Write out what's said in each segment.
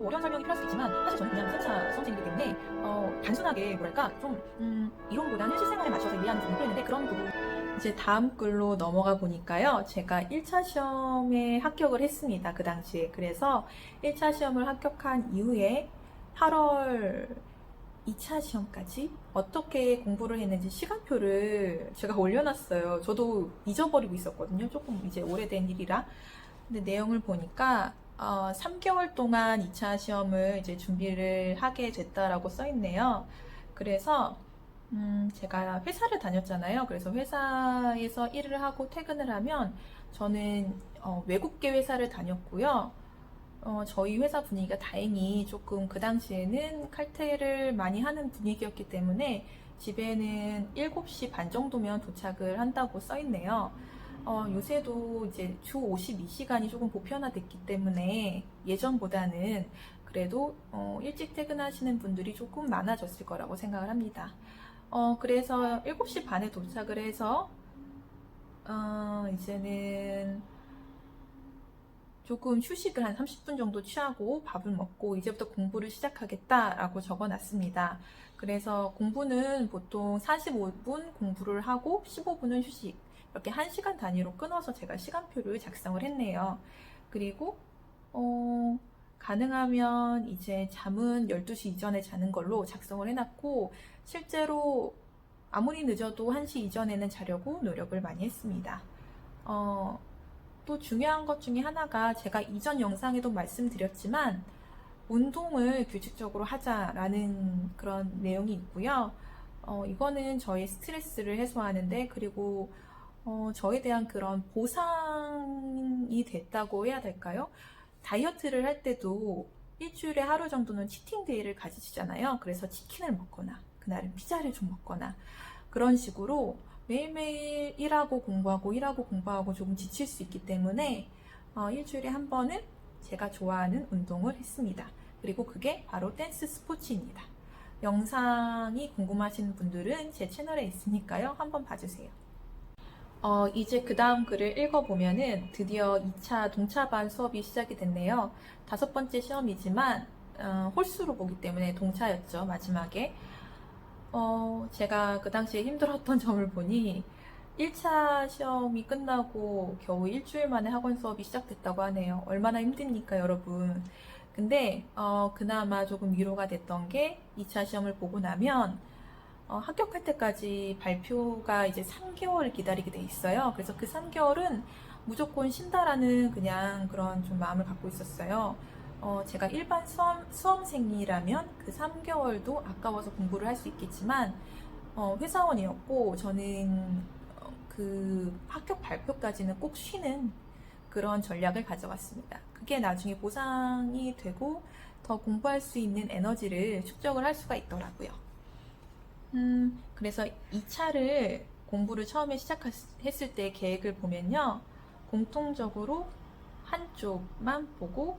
어려운 설명이 필요할 수 있지만 사실 저는 그냥 세차 수험생이기 때문에 단순하게 뭐랄까 좀 이론보다는 실생활에 맞춰서 이해하는 부분이 필요했는데 그런 부분. 이제 다음 글로 넘어가 보니까요, 제가 1차 시험에 합격을 했습니다, 그 당시에. 그래서 1차 시험을 합격한 이후에 8월 2차 시험까지 어떻게 공부를 했는지 시간표를 제가 올려놨어요. 저도 잊어버리고 있었거든요. 조금 이제 오래된 일이라. 근데 내용을 보니까 3개월 동안 2차 시험을 이제 준비를 하게 됐다라고 써 있네요. 그래서 제가 회사를 다녔잖아요. 그래서 회사에서 일을 하고 퇴근을 하면 저는 외국계 회사를 다녔고요. 저희 회사 분위기가 다행히 조금 그 당시에는 칼퇴를 많이 하는 분위기였기 때문에 집에는 7시 반 정도면 도착을 한다고 써 있네요. 요새도 이제 주 52시간이 조금 보편화됐기 때문에 예전보다는 그래도 일찍 퇴근하시는 분들이 조금 많아졌을 거라고 생각을 합니다. 그래서 7시 반에 도착을 해서 이제는 조금 휴식을 한 30분 정도 취하고 밥을 먹고 이제부터 공부를 시작하겠다라고 적어놨습니다. 그래서 공부는 보통 45분 공부를 하고 15분은 휴식, 이렇게 1시간 단위로 끊어서 제가 시간표를 작성을 했네요. 그리고 가능하면 이제 잠은 12시 이전에 자는 걸로 작성을 해놨고, 실제로 아무리 늦어도 1시 이전에는 자려고 노력을 많이 했습니다. 또 중요한 것 중에 하나가 제가 이전 영상에도 말씀드렸지만 운동을 규칙적으로 하자라는 그런 내용이 있고요. 이거는 저의 스트레스를 해소하는데, 그리고 저에 대한 그런 보상이 됐다고 해야 될까요? 다이어트를 할 때도 일주일에 하루 정도는 치팅데이를 가지시잖아요. 그래서 치킨을 먹거나 그날은 피자를 좀 먹거나 그런 식으로 매일매일 일하고 공부하고 조금 지칠 수 있기 때문에 일주일에 한 번은 제가 좋아하는 운동을 했습니다. 그리고 그게 바로 댄스 스포츠입니다. 영상이 궁금하신 분들은 제 채널에 있으니까요. 한번 봐주세요. 이제 그 다음 글을 읽어보면은 드디어 2차 동차반 수업이 시작이 됐네요. 5번째 시험이지만 홀수로 보기 때문에 동차였죠, 마지막에. 제가 그 당시에 힘들었던 점을 보니 1차 시험이 끝나고 겨우 일주일 만에 학원 수업이 시작됐다고 하네요. 얼마나 힘듭니까, 여러분? 근데 그나마 조금 위로가 됐던 게 2차 시험을 보고 나면 합격할 때까지 발표가 이제 3개월 기다리게 돼 있어요. 그래서 그 3개월은 무조건 쉰다라는 그냥 그런 좀 마음을 갖고 있었어요. 제가 일반 수험생이라면 그 3개월도 아까워서 공부를 할 수 있겠지만, 회사원이었고, 저는 그 합격 발표까지는 꼭 쉬는 그런 전략을 가져왔습니다. 그게 나중에 보상이 되고 더 공부할 수 있는 에너지를 축적을 할 수가 있더라고요. 그래서 2차를 공부를 처음에 시작했을 때 계획을 보면요, 공통적으로 한쪽만 보고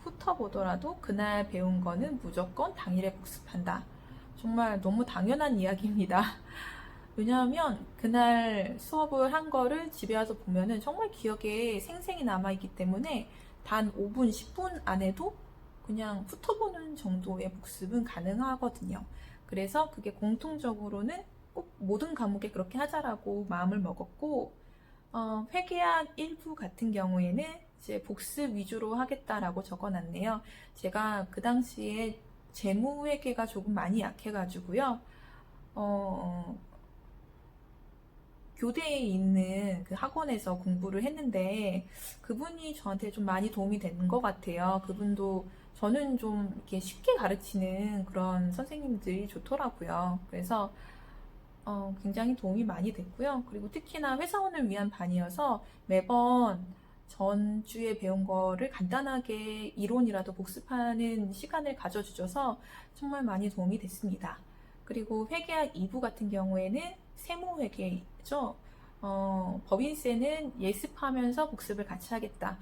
훑어보더라도 그날 배운 거는 무조건 당일에 복습한다. 정말 너무 당연한 이야기입니다. 왜냐하면 그날 수업을 한 거를 집에 와서 보면은 정말 기억에 생생히 남아있기 때문에 단 5분, 10분 안에도 그냥 훑어보는 정도의 복습은 가능하거든요. 그래서 그게 공통적으로는 꼭 모든 과목에 그렇게 하자라고 마음을 먹었고, 회계학 일부 같은 경우에는 이제 복습 위주로 하겠다라고 적어놨네요. 제가 그 당시에 재무회계가 조금 많이 약해가지고요. 교대에 있는 그 학원에서 공부를 했는데 그분이 저한테 좀 많이 도움이 되는 것 같아요. 그분도 저는 좀 이렇게 쉽게 가르치는 그런 선생님들이 좋더라고요. 그래서 굉장히 도움이 많이 됐고요. 그리고 특히나 회사원을 위한 반이어서 매번 전주에 배운 거를 간단하게 이론이라도 복습하는 시간을 가져주셔서 정말 많이 도움이 됐습니다. 그리고 회계학 2부 같은 경우에는 세무회계죠. 법인세는 예습하면서 복습을 같이 하겠다.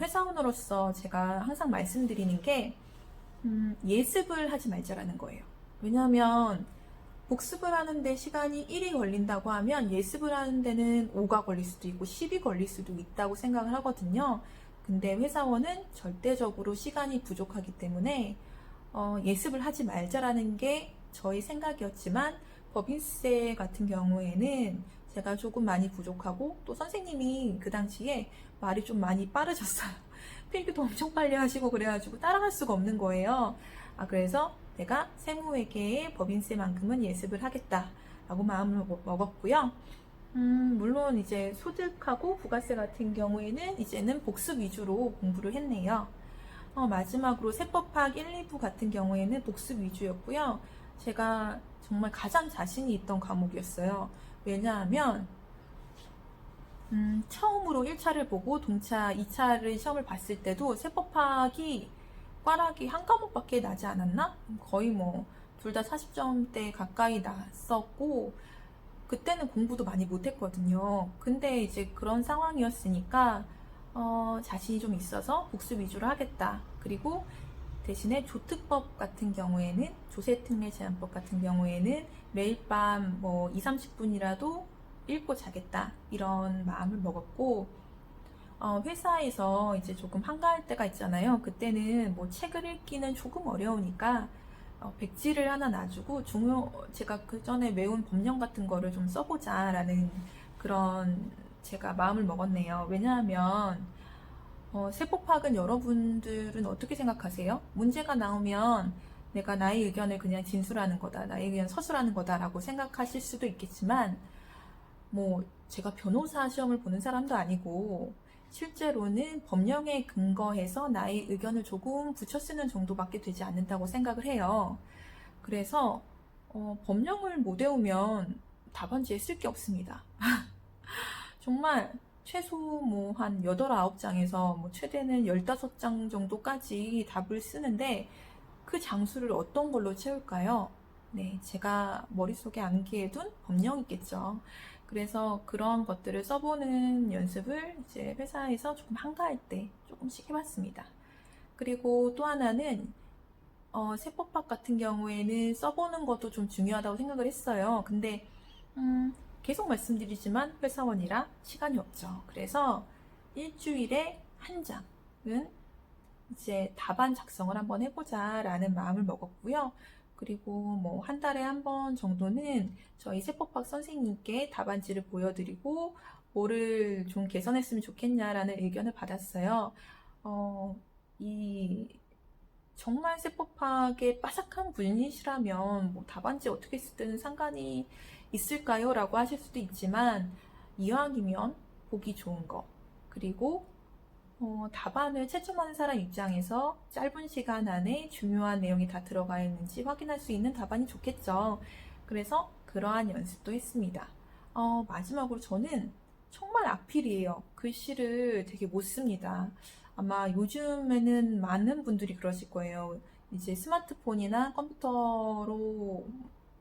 회사원으로서 제가 항상 말씀드리는 게 예습을 하지 말자라는 거예요. 왜냐하면 복습을 하는데 시간이 1이 걸린다고 하면 예습을 하는 데는 5가 걸릴 수도 있고 10이 걸릴 수도 있다고 생각을 하거든요. 근데 회사원은 절대적으로 시간이 부족하기 때문에 예습을 하지 말자라는 게 저희 생각이었지만 법인세 같은 경우에는 제가 조금 많이 부족하고 또 선생님이 그 당시에 말이 좀 많이 빠르셨어요. 필기도 엄청 빨리 하시고 그래가지고 따라갈 수가 없는 거예요. 그래서 내가 세무회계의 법인세만큼은 예습을 하겠다라고 마음을 먹었고요. 물론 이제 소득하고 부가세 같은 경우에는 이제는 복습 위주로 공부를 했네요. 마지막으로 세법학 1, 2부 같은 경우에는 복습 위주였고요. 제가 정말 가장 자신이 있던 과목이었어요. 왜냐하면 처음으로 1차를 보고 동차 2차를 시험을 봤을 때도 세법학이 꽈락이 한 과목밖에 나지 않았나? 거의 뭐 둘 다 40점대 가까이 났었고 그때는 공부도 많이 못했거든요. 근데 이제 그런 상황이었으니까 자신이 좀 있어서 복습 위주로 하겠다. 그리고 대신에 조특법 같은 경우에는 조세특례 제한법 같은 경우에는 매일 밤 뭐 2, 30분이라도 읽고 자겠다. 이런 마음을 먹었고 회사에서 이제 조금 한가할 때가 있잖아요. 그때는 뭐 책을 읽기는 조금 어려우니까 백지를 하나 놔주고 제가 그 전에 외운 법령 같은 거를 좀 써보자라는 그런 제가 마음을 먹었네요. 왜냐하면 세법학은 여러분들은 어떻게 생각하세요? 문제가 나오면 내가 나의 의견을 그냥 진술하는 거다, 나의 의견 서술하는 거다라고 생각하실 수도 있겠지만 뭐 제가 변호사 시험을 보는 사람도 아니고 실제로는 법령에 근거해서 나의 의견을 조금 붙여 쓰는 정도밖에 되지 않는다고 생각을 해요. 그래서 법령을 못 외우면 답안지에 쓸 게 없습니다. 정말 최소 뭐 한 8, 9장에서 뭐 최대는 15장 정도까지 답을 쓰는데 그 장수를 어떤 걸로 채울까요? 네, 제가 머릿속에 암기해둔 법령이겠죠. 그래서 그런 것들을 써보는 연습을 이제 회사에서 조금 한가할 때 조금씩 해봤습니다. 그리고 또 하나는 세법학 같은 경우에는 써보는 것도 좀 중요하다고 생각을 했어요. 근데 계속 말씀드리지만 회사원이라 시간이 없죠. 그래서 일주일에 한 장은 이제 답안 작성을 한번 해보자 라는 마음을 먹었고요. 그리고 뭐 한 달에 한 번 정도는 저희 세법학 선생님께 답안지를 보여드리고 뭐를 좀 개선했으면 좋겠냐라는 의견을 받았어요. 정말 세법학에 빠삭한 분이시라면 뭐 답안지 어떻게 쓰든 상관이 있을까요? 라고 하실 수도 있지만 이왕이면 보기 좋은 거 그리고 답안을 채점하는 사람 입장에서 짧은 시간 안에 중요한 내용이 다 들어가 있는지 확인할 수 있는 답안이 좋겠죠. 그래서 그러한 연습도 했습니다. 마지막으로 저는 정말 악필이에요. 글씨를 되게 못 씁니다. 아마 요즘에는 많은 분들이 그러실 거예요. 이제 스마트폰이나 컴퓨터로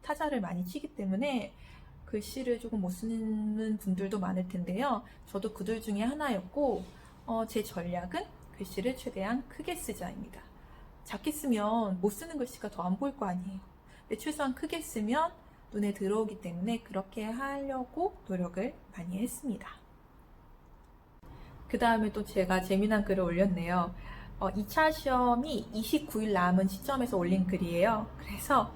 타자를 많이 치기 때문에 글씨를 조금 못 쓰는 분들도 많을 텐데요. 저도 그들 중에 하나였고 제 전략은 글씨를 최대한 크게 쓰자입니다. 작게 쓰면 못 쓰는 글씨가 더 안 보일 거 아니에요. 근데 최소한 크게 쓰면 눈에 들어오기 때문에 그렇게 하려고 노력을 많이 했습니다. 그 다음에 또 제가 재미난 글을 올렸네요. 2차 시험이 29일 남은 시점에서 올린 글이에요. 그래서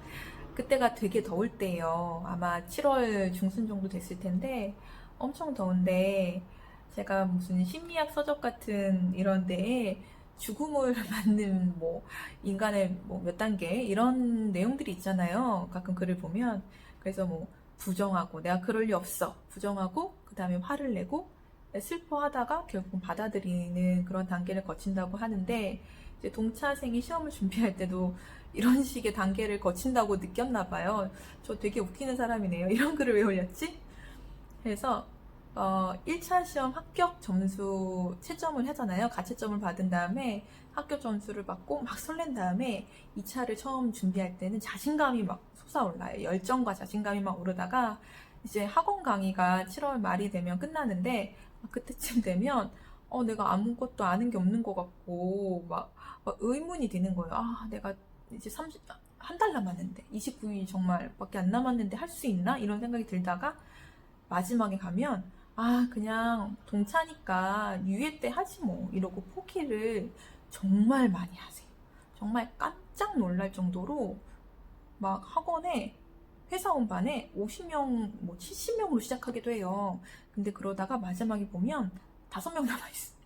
그때가 되게 더울 때예요. 아마 7월 중순 정도 됐을 텐데 엄청 더운데 제가 무슨 심리학 서적 같은 이런 데에 죽음을 맞는 뭐 인간의 뭐 몇 단계 이런 내용들이 있잖아요. 가끔 글을 보면 그래서 뭐 부정하고 내가 그럴 리 없어 부정하고 그 다음에 화를 내고 슬퍼하다가 결국 받아들이는 그런 단계를 거친다고 하는데 이제 동차생이 시험을 준비할 때도 이런 식의 단계를 거친다고 느꼈나 봐요. 저 되게 웃기는 사람이네요. 이런 글을 왜 올렸지? 그래서 1차 시험 합격 점수 채점을 하잖아요. 가채점을 받은 다음에 합격 점수를 받고 막 설렌 다음에 2차를 처음 준비할 때는 자신감이 막 솟아올라요. 열정과 자신감이 막 오르다가 이제 학원 강의가 7월 말이 되면 끝나는데 그때쯤 되면 내가 아무것도 아는 게 없는 것 같고 막 의문이 드는 거예요. 내가 이제 한 달 남았는데 29일 정말 밖에 안 남았는데 할 수 있나? 이런 생각이 들다가 마지막에 가면 그냥 동차니까 유예 때 하지 뭐 이러고 포기를 정말 많이 하세요. 정말 깜짝 놀랄 정도로 막 학원에 회사원 반에 50명, 뭐 70명으로 시작하기도 해요. 근데 그러다가 마지막에 보면 5명 남아있어요.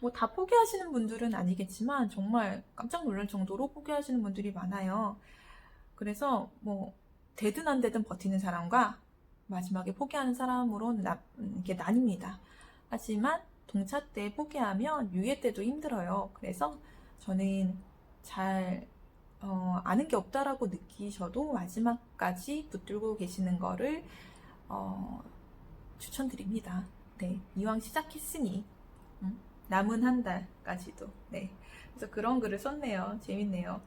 뭐 다 포기하시는 분들은 아니겠지만 정말 깜짝 놀랄 정도로 포기하시는 분들이 많아요. 그래서 뭐 되든 안 되든 버티는 사람과 마지막에 포기하는 사람으로 이게 나뉩니다. 하지만 동차 때 포기하면 유예 때도 힘들어요. 그래서 저는 잘 아는 게 없다라고 느끼셔도 마지막까지 붙들고 계시는 거를 추천드립니다. 네, 이왕 시작했으니 남은 한 달까지도. 네, 그래서 그런 글을 썼네요. 재밌네요.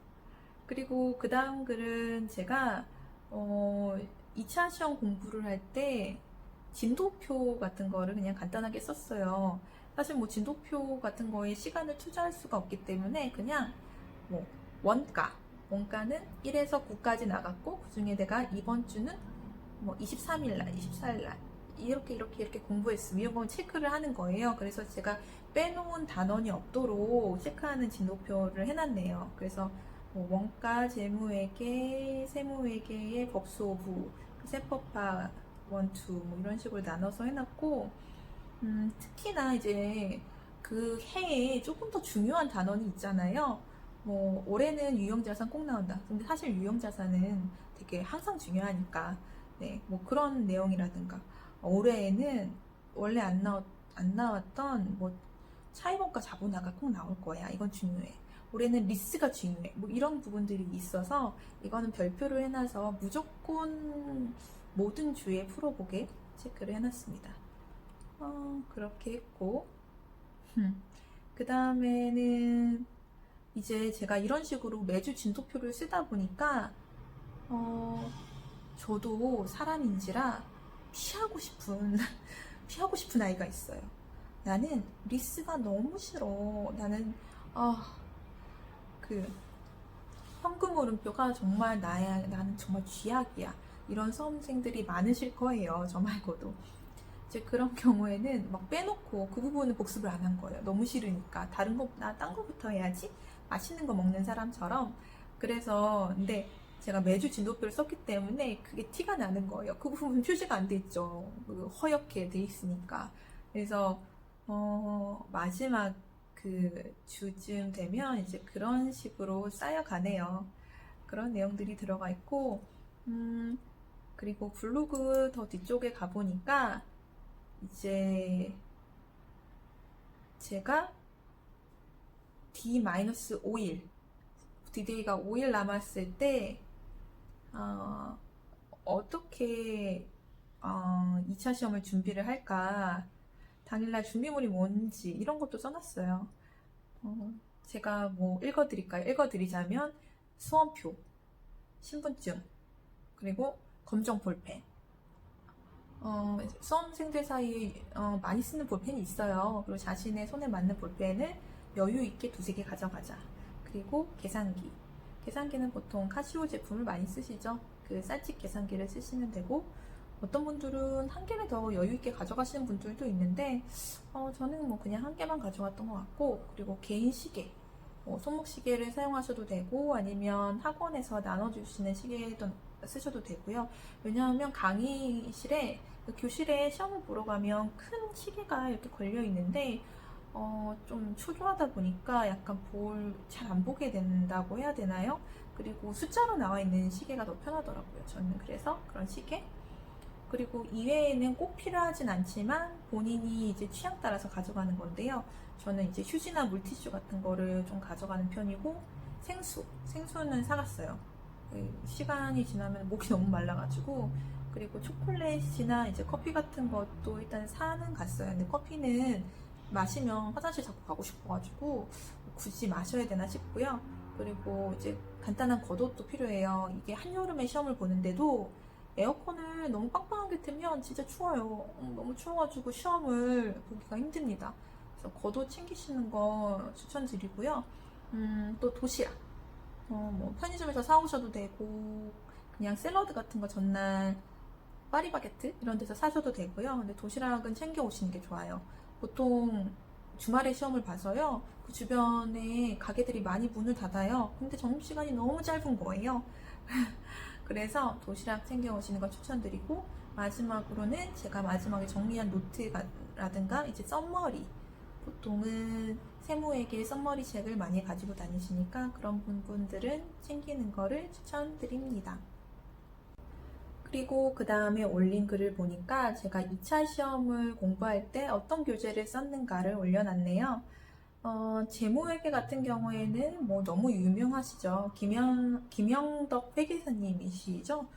그리고 그 다음 글은 제가 2차 시험 공부를 할 때 진도표 같은 거를 그냥 간단하게 썼어요. 사실 뭐 진도표 같은 거에 시간을 투자할 수가 없기 때문에 그냥 뭐 원가는 1에서 9까지 나갔고 그 중에 내가 이번 주는 뭐 23일날, 24일날 이렇게 공부했으면 이런 건 체크를 하는 거예요. 그래서 제가 빼놓은 단원이 없도록 체크하는 진도표를 해놨네요. 그래서 뭐 원가, 재무회계, 세무회계의 법소부, 세법화 1, 2, 뭐 이런 식으로 나눠서 해놨고, 특히나 이제 그 해에 조금 더 중요한 단원이 있잖아요. 뭐 올해는 유형자산 꼭 나온다. 근데 사실 유형자산은 되게 항상 중요하니까, 네, 뭐 그런 내용이라든가 올해에는 원래 안 나왔던 뭐 차입원가 자본화가 꼭 나올 거야. 이건 중요해. 올해는 리스가 중요해. 뭐 이런 부분들이 있어서 이거는 별표를 해놔서 무조건 모든 주에 풀어보게 체크를 해놨습니다. 그렇게 했고, 그 다음에는 이제 제가 이런 식으로 매주 진도표를 쓰다 보니까 저도 사람인지라 피하고 싶은 아이가 있어요. 나는 리스가 너무 싫어. 나는 그 현금 오름표가 정말 나는 정말 쥐약이야. 이런 수험생들이 많으실 거예요. 저 말고도. 이제 그런 경우에는 막 빼놓고 그 부분은 복습을 안 한 거예요. 너무 싫으니까. 딴 거부터 해야지. 맛있는 거 먹는 사람처럼. 그래서, 근데 제가 매주 진도표를 썼기 때문에 그게 티가 나는 거예요. 그 부분 표시가 안 돼 있죠. 허옇게 돼 있으니까. 그래서, 마지막 그 주쯤 되면 이제 그런 식으로 쌓여가네요. 그런 내용들이 들어가 있고, 그리고 블로그 더 뒤쪽에 가보니까 이제 제가 D-5일, 디데이가 5일 남았을 때, 어떻게 2차 시험을 준비를 할까, 당일날 준비물이 뭔지 이런 것도 써놨어요. 제가 뭐 읽어드릴까요? 읽어드리자면 수험표, 신분증, 그리고 검정 볼펜. 수험생들 사이에 많이 쓰는 볼펜이 있어요. 그리고 자신의 손에 맞는 볼펜을 여유 있게 2-3개 가져가자. 그리고 계산기. 계산기는 보통 카시오 제품을 많이 쓰시죠. 그 쌀집 계산기를 쓰시면 되고, 어떤 분들은 1개를 더 여유 있게 가져가시는 분들도 있는데, 저는 뭐 그냥 1개만 가져갔던 것 같고, 그리고 개인 시계, 손목 시계를 사용하셔도 되고, 아니면 학원에서 나눠주시는 시계도 쓰셔도 되고요. 왜냐하면 강의실에, 그 교실에 시험을 보러 가면 큰 시계가 이렇게 걸려 있는데, 좀 초조하다 보니까 약간 잘 안 보게 된다고 해야 되나요? 그리고 숫자로 나와 있는 시계가 더 편하더라고요. 저는 그래서 그런 시계. 그리고 이외에는 꼭 필요하진 않지만 본인이 이제 취향 따라서 가져가는 건데요. 저는 이제 휴지나 물티슈 같은 거를 좀 가져가는 편이고, 생수는 사갔어요. 시간이 지나면 목이 너무 말라가지고. 그리고 초콜릿이나 이제 커피 같은 것도 일단 사는 갔어요. 근데 커피는 마시면 화장실 자꾸 가고 싶어가지고 굳이 마셔야 되나 싶고요. 그리고 이제 간단한 겉옷도 필요해요. 이게 한여름에 시험을 보는데도 에어컨을 너무 빵빵하게 틀면 진짜 추워요. 너무 추워가지고 시험을 보기가 힘듭니다. 그래서 겉옷 챙기시는 거 추천드리고요. 또 도시락. 뭐 편의점에서 사오셔도 되고, 그냥 샐러드 같은 거 전날 파리바게트 이런 데서 사셔도 되고요. 근데 도시락은 챙겨 오시는 게 좋아요. 보통 주말에 시험을 봐서요. 그 주변에 가게들이 많이 문을 닫아요. 근데 점심시간이 너무 짧은 거예요. 그래서 도시락 챙겨 오시는 걸 추천드리고, 마지막으로는 제가 마지막에 정리한 노트라든가 이제 썸머리, 보통은 세무회계 썸머리 책을 많이 가지고 다니시니까 그런 분들은 챙기는 거를 추천드립니다. 그리고 그 다음에 올린 글을 보니까 제가 2차 시험을 공부할 때 어떤 교재를 썼는가를 올려놨네요. 재무회계 같은 경우에는 뭐 너무 유명하시죠. 김영덕 회계사님이시죠.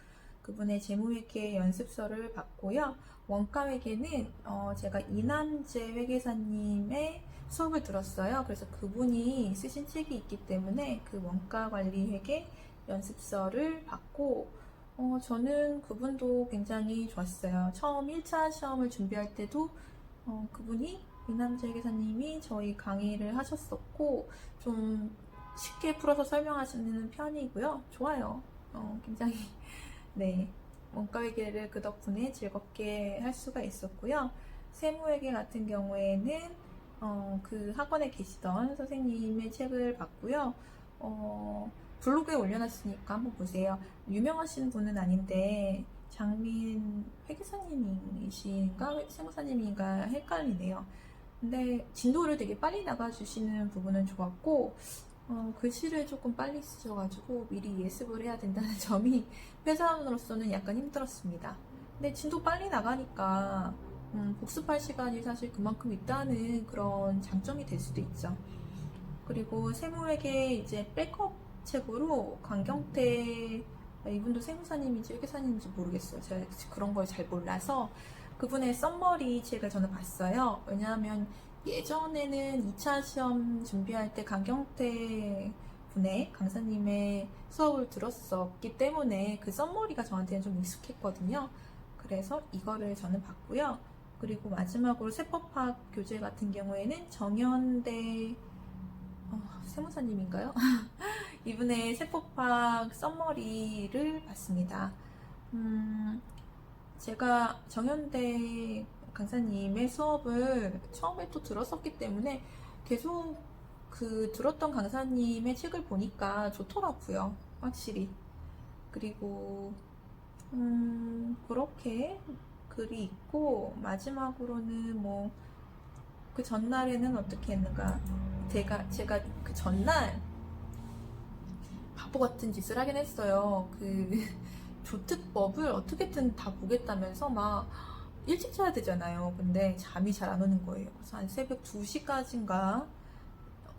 그분의 재무회계 연습서를 봤고요. 원가회계는 제가 이남재 회계사님의 수업을 들었어요. 그래서 그분이 쓰신 책이 있기 때문에 그 원가관리회계 연습서를 봤고, 저는 그분도 굉장히 좋았어요. 처음 1차 시험을 준비할 때도 그분이 이남재 회계사님이 저희 강의를 하셨었고, 좀 쉽게 풀어서 설명하시는 편이고요. 좋아요. 굉장히 네, 원가회계를 그 덕분에 즐겁게 할 수가 있었고요. 세무회계 같은 경우에는 그 학원에 계시던 선생님의 책을 봤고요. 블로그에 올려놨으니까 한번 보세요. 유명하신 분은 아닌데 장민 회계사님이신가 세무사님인가 헷갈리네요. 근데 진도를 되게 빨리 나가주시는 부분은 좋았고, 글씨를 조금 빨리 쓰셔가지고 미리 예습을 해야 된다는 점이 회사원으로서는 약간 힘들었습니다. 근데 진도 빨리 나가니까 복습할 시간이 사실 그만큼 있다는 그런 장점이 될 수도 있죠. 그리고 세무회계 이제 백업 책으로 강경태, 이분도 세무사님인지 회계사님인지 모르겠어요. 제가 그런 걸 잘 몰라서 그분의 썸머리 책을 저는 봤어요. 왜냐하면 예전에는 2차 시험 준비할 때 강경태 분의 강사님의 수업을 들었었기 때문에 그 썸머리가 저한테는 좀 익숙했거든요. 그래서 이거를 저는 봤고요. 그리고 마지막으로 세법학 교재 같은 경우에는 정현대 세무사님인가요? 이분의 세법학 썸머리를 봤습니다. 제가 정현대 강사님의 수업을 처음에 또 들었었기 때문에 계속 그 들었던 강사님의 책을 보니까 좋더라고요. 확실히. 그리고 그렇게 글이 있고, 마지막으로는 뭐 그 전날에는 어떻게 했는가, 제가 그 전날 바보 같은 짓을 하긴 했어요. 그 조특법을 어떻게든 다 보겠다면서 막 일찍 자야 되잖아요. 근데 잠이 잘 안 오는 거예요. 그래서 한 새벽 2시까지인가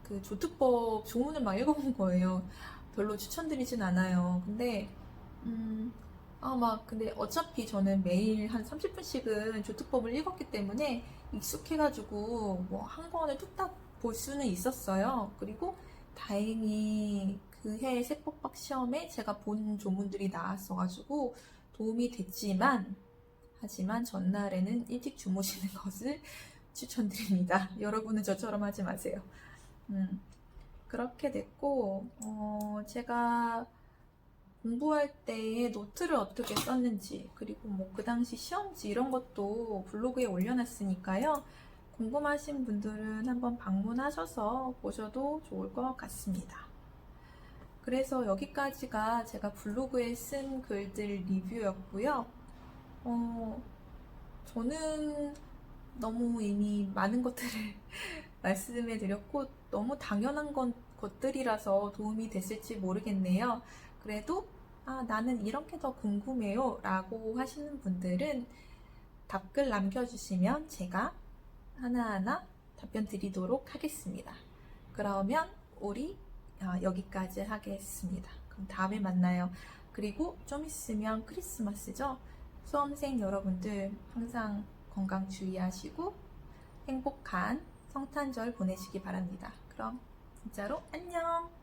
그 조특법 조문을 막 읽어본 거예요. 별로 추천드리진 않아요. 근데 근데 어차피 저는 매일 한 30분씩은 조특법을 읽었기 때문에 익숙해가지고 뭐 한 권을 뚝딱 볼 수는 있었어요. 그리고 다행히 그 해 세법학 시험에 제가 본 조문들이 나왔어가지고 도움이 됐지만, 하지만 전날에는 일찍 주무시는 것을 추천드립니다. 여러분은 저처럼 하지 마세요. 그렇게 됐고, 제가 공부할 때의 노트를 어떻게 썼는지, 그리고 뭐 그 당시 시험지 이런 것도 블로그에 올려놨으니까요. 궁금하신 분들은 한번 방문하셔서 보셔도 좋을 것 같습니다. 그래서 여기까지가 제가 블로그에 쓴 글들 리뷰였고요. 저는 너무 이미 많은 것들을 말씀해 드렸고, 너무 당연한 것들이라서 도움이 됐을지 모르겠네요. 그래도 나는 이런 게 더 궁금해요 라고 하시는 분들은 답글 남겨주시면 제가 하나하나 답변 드리도록 하겠습니다. 그러면 우리 여기까지 하겠습니다. 그럼 다음에 만나요. 그리고 좀 있으면 크리스마스죠. 수험생 여러분들 항상 건강 주의하시고 행복한 성탄절 보내시기 바랍니다. 그럼 진짜로 안녕!